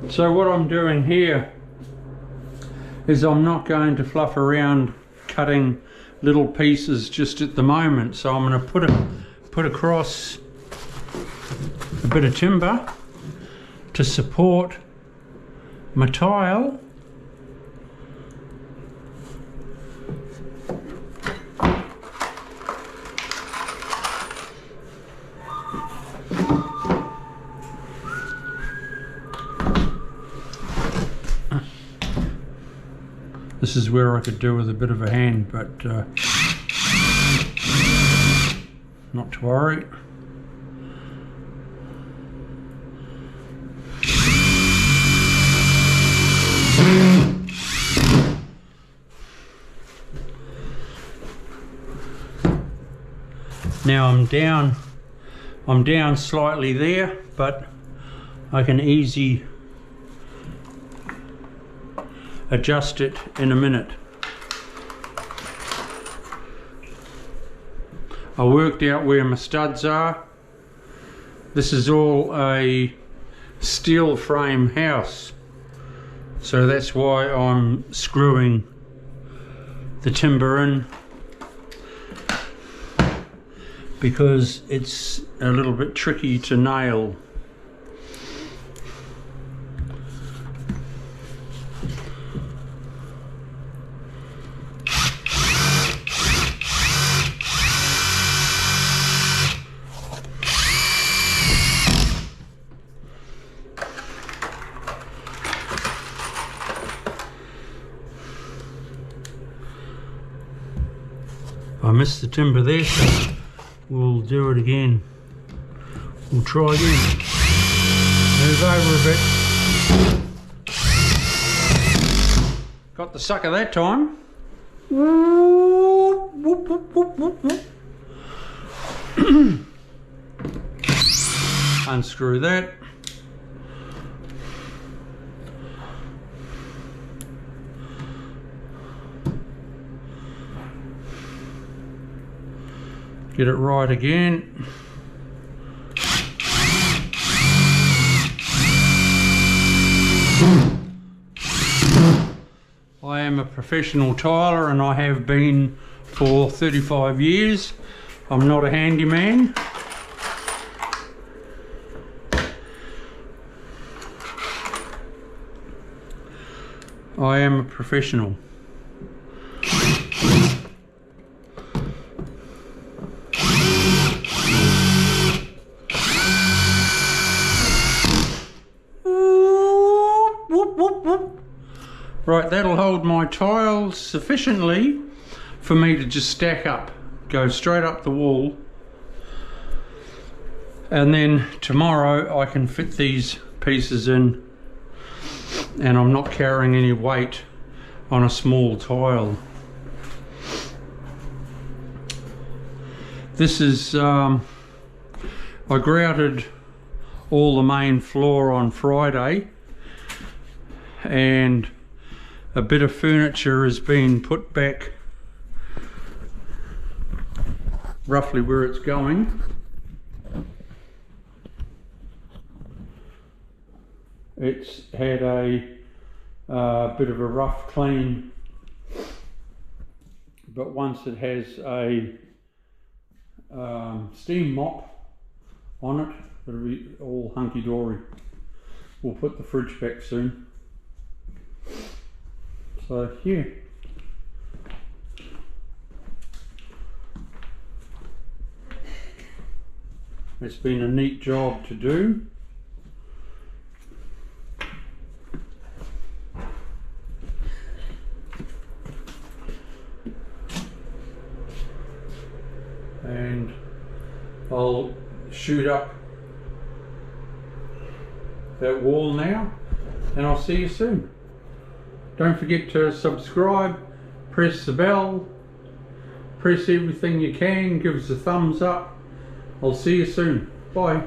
So what I'm doing here is I'm not going to fluff around cutting little pieces just at the moment. So I'm going to put across a bit of timber to support my tile. This is where I could do with a bit of a hand, but not to worry. Now I'm down slightly there, but I can easily adjust it in a minute. I worked out where my studs are. This is all a steel frame house, so that's why I'm screwing the timber in, because it's a little bit tricky to nail. I missed the timber there, so we'll do it again. We'll try again. Move over a bit. Got the sucker that time. Unscrew that. Get it right again. I am a professional tiler and I have been for 35 years. I'm not a handyman. I am a professional. Right, that'll hold my tiles sufficiently for me to just stack up, go straight up the wall, and then tomorrow I can fit these pieces in and I'm not carrying any weight on a small tile. This is, I grouted all the main floor on Friday, and a bit of furniture has been put back roughly where it's going. It's had a bit of a rough clean, but once it has a steam mop on it, it'll be all hunky-dory. We'll put the fridge back soon. So yeah, it's been a neat job to do. And I'll shoot up that wall now, and I'll see you soon. Don't forget to subscribe, press the bell, press everything you can, give us a thumbs up. I'll see you soon. Bye.